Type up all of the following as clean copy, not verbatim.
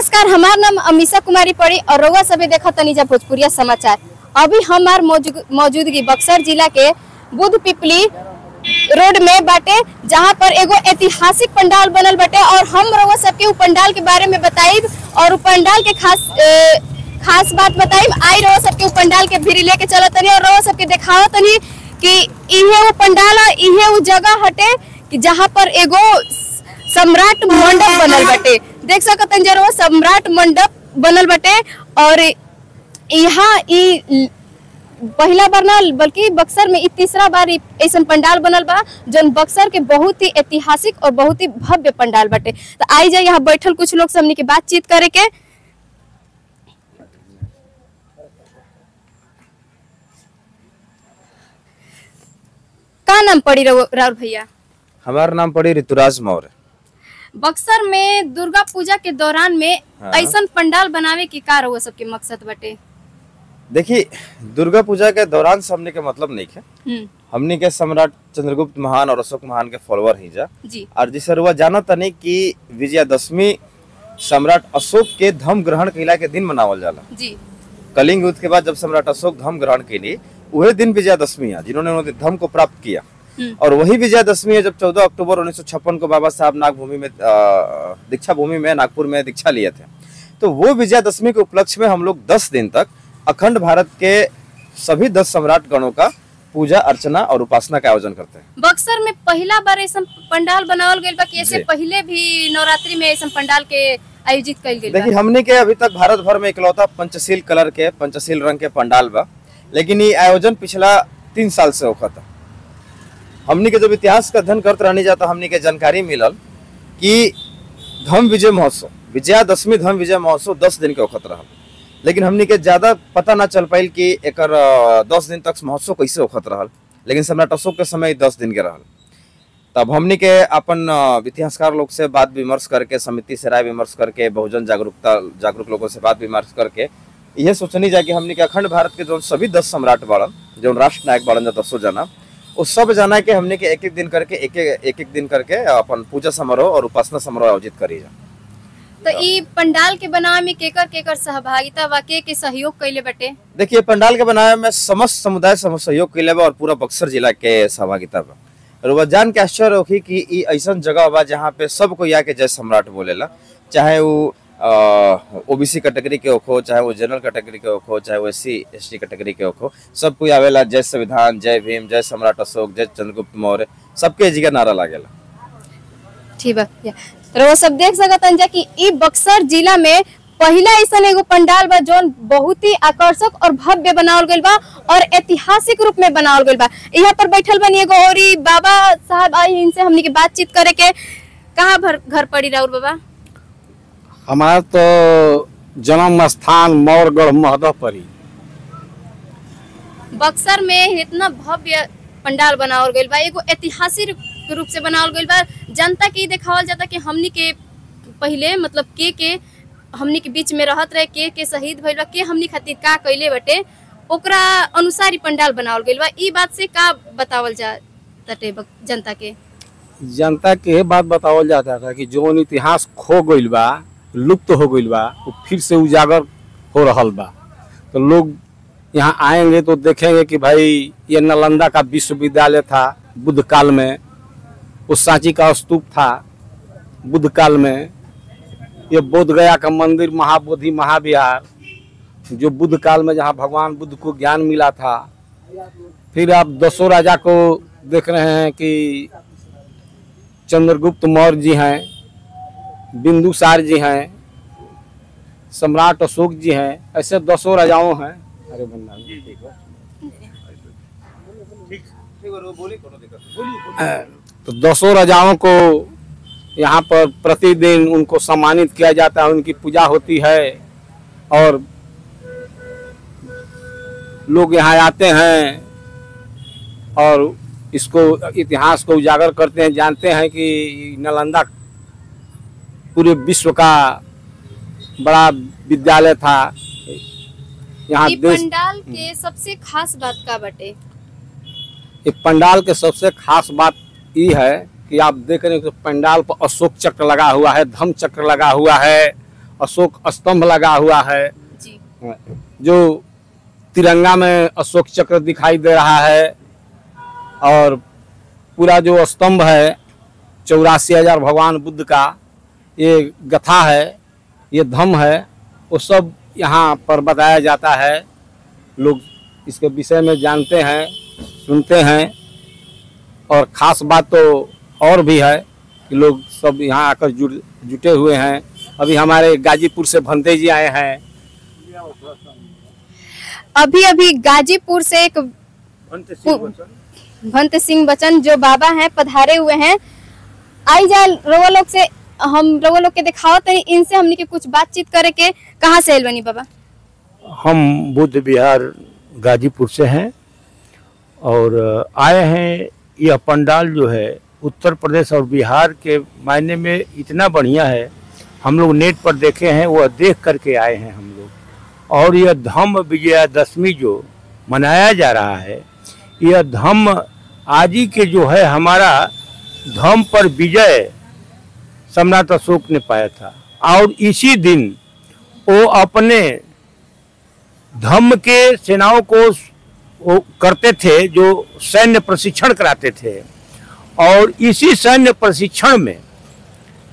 नमस्कार, हमार नाम अमीषा कुमारी पड़ी और रउआ सभी देखा तनीजा भोजपुरिया समाचार। अभी हमार मौजूदगी बक्सर जिला के बुध पिपली रोड में बाटे, जहां पर एगो ऐतिहासिक पंडाल बनल बाटे और हम रउआ सबके उ पंडाल के बारे में बताइब और उ पंडाल के खास बात बताइब। आई रउआ सबके उ पंडाल के भी लेके चलत तनी और रउआ सबके दिखावत तनी कि इहे वो पंडाल है, इहे वो जगह हटे कि जहां पर एगो सम्राट मंडप बनल बाटे। देख सकतन जरूर सम्राट मंडप बनल बाटे और यहाँ पहला बार ना बल्कि बक्सर में तीसरा बार ऐसा पंडाल बनल बा जौन बक्सर के बहुत ही ऐतिहासिक और बहुत ही भव्य पंडाल बाटे। तो आई जाए यहाँ बैठल कुछ लोग से हमनी के बातचीत करे के। का नाम पड़ी राउर भैया? हमारा नाम पड़ी ऋतुराज मौर्य। बक्सर में दुर्गा पूजा के दौरान में ऐसा पंडाल बनावे की का रउआ सबके मकसद बटे? देखिए, दुर्गा पूजा के दौरान से हमने के मतलब नहीं है। हमने के सम्राट चंद्रगुप्त महान और अशोक महान के फॉलोअर ही जा जी। और जिस रुआ जाना तनी कि विजयादशमी सम्राट अशोक के धर्म ग्रहण कैला के दिन मनावल जाला जी। कलिंग युद्ध के बाद जब सम्राट अशोक धर्म ग्रहण कैली, वही दिन विजयादशमी है जिन्होंने धर्म को प्राप्त किया। और वही विजयादशमी है जब 14 अक्टूबर 1956 को बाबा साहब नागभूमि में दीक्षा भूमि में नागपुर में दीक्षा लिए थे। तो वो विजयादशमी के उपलक्ष्य में हम लोग 10 दिन तक अखंड भारत के सभी 10 सम्राट गणों का पूजा अर्चना और उपासना का आयोजन करते हैं। बक्सर में पहला बार ऐसा पंडाल बनावल गइल बा कि ऐसे पहले भी नवरात्रि में ऐसा पंडाल के आयोजित कइल गइल बा? देखिए, हमने के अभी तक भारत भर में इकलौता पंचशील कलर के पंचशील रंग के पंडाल बा, लेकिन ये आयोजन पिछला 3 साल से होता था। हमने के जब इतिहास का अध्ययन करते रहने जाता, हमने के जानकारी मिलल कि धर्म विजय महोत्सव विजयादशमी धर्म विजय महोत्सव 10 दिन के वक्त रहा, लेकिन हमने के ज्यादा पता ना चल पाइल कि एकर 10 दिन तक महोत्सव कैसे वक्त रहा। लेकिन सम्राट अशोक के समय 10 दिन के रहा। तब हमने के अपन इतिहासकार लोग से बात विमर्श करके, समिति से राय विमर्श करके, बहुजन जागरूक लोगों से बात विमर्श करके यह सोचनी जाए कि हमने के अखंड भारत के जो सभी 10 सम्राट बाड़न, जो राष्ट्र नायक बाड़न, 10 जना, वो सब जाना के हमने के एक एक दिन करके अपन पूजा समारोह और उपासना समारोह आयोजित करी जा। तो ई पंडाल के बनावे में केकर सहभागिता वा के सहयोग कैले बटे? देखिए, पंडाल के बनावे में समस्त समुदाय सहयोग कैले बा और पूरा बक्सर जिला के सहभागिता बा। और जान के आश्चर्य होगी कि ई ऐसा जगह बा जहाँ पे सब कोई आके जय सम्राट बोलेला, चाहे वो ओबीसी कैटेगरी के हो, चाहे वो जनरल कैटेगरी के हो, चाहे वो SC ST कैटेगरी के हो, सब कोई आवेला। जय संविधान, जय भीम, जय सम्राट अशोक, जय चंद्रगुप्त मौर्य, सबके जगह नारा लागेला। ठीक बा। तो वो सब देख सकतन जा कि ई बक्सर जिला में पहला ऐसा एगो पंडाल बा जोन बहुत ही आकर्षक और भव्य बनावल गइल बा और ऐतिहासिक रूप में बनावल गइल बा। यहाँ पर बैठल बनी एगो और बाबा साहब आई, इनसे हमनी के बातचीत करे के। कहाँ घर पड़ी राउर बाबा? हमारा तो जन्म स्थान मौरगढ़ महदहपरी। बक्सर में इतना भव्य पंडाल बनावल गइल बा, एगो ऐतिहासिक रूप से बनावल गइल बा। जनता के दिखावल जाता कि हमनी के पहले मतलब के हमनी के बीच में रहत रहे, के शहीद भइल बा, के हमनी खातिर का कइले बटे, ओकरा अनुसार ही पंडाल बनावल गइल बा। ई बात से का बतावल जाता जनता के बात बतावल जाता था कि जो इतिहास खो गइल बा, लुप्त हो गइल बा, वो फिर से उजागर हो रहल बा। तो लोग यहाँ आएंगे तो देखेंगे कि भाई ये नालंदा का विश्वविद्यालय था बुद्ध काल में, उस सांची का स्तूप था बुद्ध काल में, ये बोध गया का मंदिर महाबोधि महाविहार जो बुद्ध काल में जहाँ भगवान बुद्ध को ज्ञान मिला था। फिर आप 10 राजा को देख रहे हैं कि चंद्रगुप्त मौर्य जी हैं, बिंदुसार जी हैं, सम्राट अशोक जी हैं, ऐसे 10 राजाओं हैं। अरे बंदा तो 10 राजाओं को यहाँ पर प्रतिदिन उनको सम्मानित किया जाता है, उनकी पूजा होती है और लोग यहाँ आते हैं और इसको इतिहास को उजागर करते हैं। जानते हैं कि नालंदा पूरे विश्व का बड़ा विद्यालय था। यहाँ पंडाल के सबसे खास बात का बटे? पंडाल के सबसे खास बात ये है कि आप देख रहे हैं कि पंडाल पर अशोक चक्र लगा हुआ है, धम्म चक्र लगा हुआ है अशोक स्तंभ लगा हुआ है जी। जो तिरंगा में अशोक चक्र दिखाई दे रहा है, और पूरा जो स्तंभ है 84,000 भगवान बुद्ध का ये गथा है, ये धम्म है, वो सब यहाँ पर बताया जाता है। लोग इसके विषय में जानते हैं, सुनते हैं, और ख़ास बात तो और भी है कि लोग सब यहाँ आकर जुटे हुए हैं। अभी हमारे गाजीपुर से भंते जी आए हैं। अभी गाजीपुर से एक भंत सिंह बचन जो बाबा हैं पधारे हुए हैं। आई जा रउआ लोग से हम रउआ लोग के दिखाओ तनी, इनसे हमने के कुछ बातचीत करे के। कहाँ से आइल बनी बाबा? हम बुद्ध विहार गाजीपुर से हैं और आए हैं। यह पंडाल जो है उत्तर प्रदेश और बिहार के मायने में इतना बढ़िया है, हम लोग नेट पर देखे हैं, वह देख करके आए हैं हम लोग। और यह धम्म विजयादशमी जो मनाया जा रहा है, यह धम्म आज ही के जो है हमारा धम्म पर विजय सम्राट अशोक ने पाया था, और इसी दिन वो अपने धम्म के सेनाओं को वो करते थे, जो सैन्य प्रशिक्षण कराते थे। और इसी सैन्य प्रशिक्षण में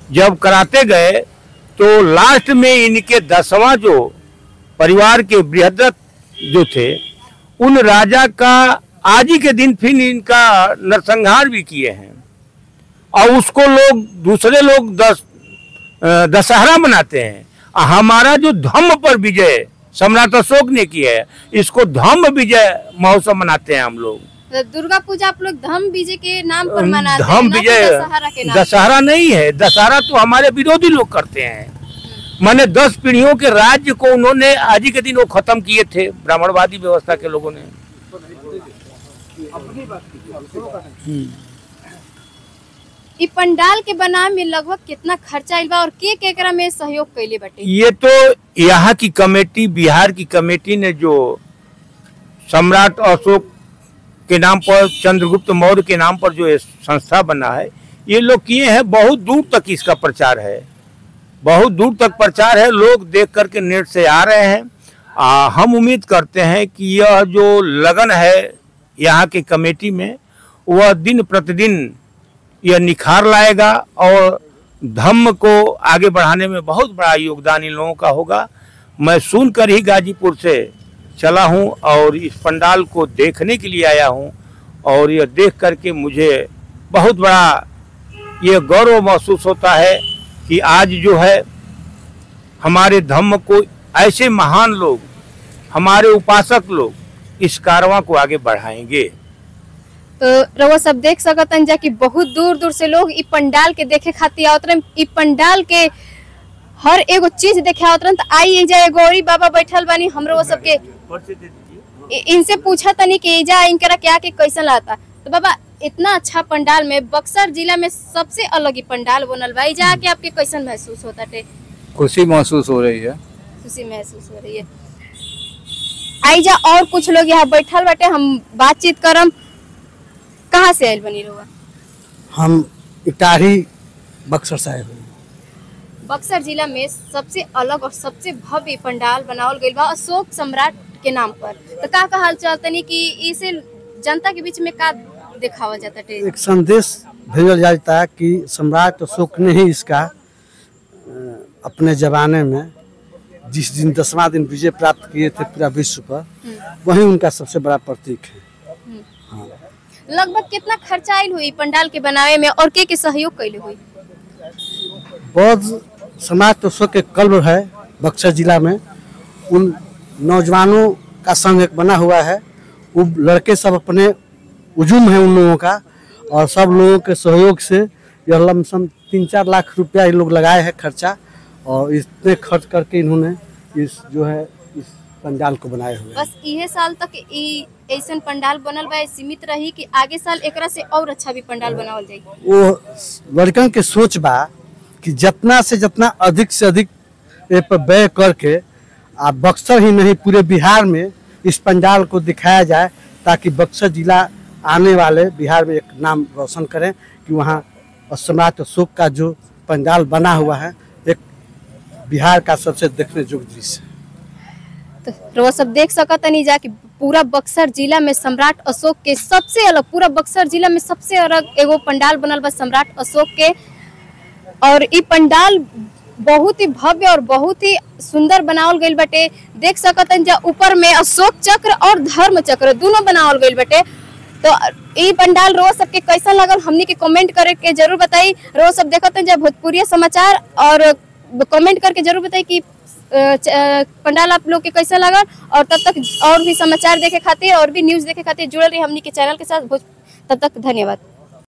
जब कराते गए तो लास्ट में इनके 10वां जो परिवार के बृहद्रथ जो थे, उन राजा का आज ही के दिन फिर इनका नरसंहार भी किए हैं। और उसको लोग दूसरे लोग दशहरा मनाते हैं। हमारा जो धम्म पर विजय सम्राट अशोक ने किया है, इसको धम्म विजय महोत्सव मनाते हैं हम लोग। दुर्गा पूजा आप लोग धम्म विजय के नाम पर मनाते हैं, धम्म विजय दशहरा के नाम। दशहरा नहीं है, दशहरा तो हमारे विरोधी लोग करते हैं। माने 10 पीढ़ियों के राज्य को उन्होंने आज ही के दिन वो खत्म किए थे, ब्राह्मणवादी व्यवस्था के लोगों ने। इ पंडाल के बनावे में लगभग कितना खर्चा आइल बा और के एकरा में सहयोग कैले बाटे? ये तो यहाँ की कमेटी, बिहार की कमेटी ने जो सम्राट अशोक के नाम पर, चंद्रगुप्त मौर्य के नाम पर जो ये संस्था बना है, ये लोग किए हैं। बहुत दूर तक इसका प्रचार है, बहुत दूर तक प्रचार है, लोग देख करके नेट से आ रहे हैं। हम उम्मीद करते हैं कि यह जो लगन है यहाँ की कमेटी में, वह दिन प्रतिदिन यह निखार लाएगा और धम्म को आगे बढ़ाने में बहुत बड़ा योगदान इन लोगों का होगा। मैं सुनकर ही गाजीपुर से चला हूं और इस पंडाल को देखने के लिए आया हूं, और यह देख करके मुझे बहुत बड़ा ये गौरव महसूस होता है कि आज जो है हमारे धम्म को ऐसे महान लोग, हमारे उपासक लोग इस कारवां को आगे बढ़ाएंगे। तो रउआ सब देख सकतन जा कि बहुत दूर दूर से लोग इ पंडाल के देखे खातिर आवत रहन। इ पंडाल के हर एगो चीज देखे आवत रहन। तो आई जा एगो औरी बाबा बैठल बानी, हमरो वो सबके इनसे पूछा तनी कि इजा इनकरा क्या के कैसन लागता। तो बाबा, इतना अच्छा पंडाल में बक्सर जिला में सबसे अलग ही पंडाल बनल बा, इजा के आपके कैसन महसूस होता टे? खुशी महसूस हो रही है। खुशी महसूस हो रही है। आई जा और कुछ लोग यहाँ बैठल बाटे, हम बातचीत करम। कहाँ से आयल बनी रहुआ? हम इटारी बक्सर से आए हुए। बक्सर जिला में सबसे अलग और सबसे भव्य पंडाल बनावल गइल बा अशोक सम्राट के नाम पर। तो का कहल चलतनी कि इसे जनता के बीच में का दिखावा जाता टे? एक संदेश भेजल जाता है कि सम्राट अशोक ने ही इसका अपने जमाने में जिस दिन 10वां दिन विजय प्राप्त किए थे पूरा विश्व पर, वही उनका सबसे बड़ा प्रतीक है। हाँ। लगभग कितना खर्चा आयल हुई पंडाल के बनावे में और के सहयोग कैले हुई? बौद्ध समाज अशोक के कल्ब है बक्सर जिला में, उन नौजवानों का संघ एक बना हुआ है। वो लड़के सब अपने उजूम है उन लोगों का, और सब लोगों के सहयोग से यह लमसम 3-4 लाख रुपया ये लोग लगाए हैं खर्चा, और इतने खर्च करके इन्होंने इस जो है इस पंडाल को बनाए हुए। बस इहे साल तक ऐसा पंडाल बनल बा, सीमित रही कि आगे साल एकरा से और अच्छा भी पंडाल बनावल जाए? वो लड़कन के सोच बा कि जितना से जितना अधिक से अधिक ए पर व्यय करके आप बक्सर ही नहीं पूरे बिहार में इस पंडाल को दिखाया जाए, ताकि बक्सर जिला आने वाले बिहार में एक नाम रोशन करें कि वहाँ सम्राट अशोक का जो पंडाल बना हुआ है एक बिहार का सबसे देखने योग्य दृश्य। तो रउआ सब देख सकतनी जा कि पूरा बक्सर जिला में सम्राट अशोक के सबसे अलग, पूरा बक्सर जिला में सबसे अलग एगो पंडाल बनल बा सम्राट अशोक के। और ई पंडाल बहुत ही भव्य और बहुत ही सुंदर बनावल गइल बाटे। देख सकतन जा ऊपर में अशोक चक्र और धर्म चक्र दोनों बनावल गइल बाटे। तो ई पंडाल रोज सबके कैसा लगल हमनी के कमेंट करे के जरूर बताई। रोज सब देखतन जा भोजपुरी समाचार और कमेंट करके जरूर बताई कि पंडाल आप लोग के कैसा लगा। और तब तक और भी समाचार देखे खातिर और भी न्यूज देखे खातिर जुड़ल रही हमनी के चैनल के साथ। तब तक धन्यवाद।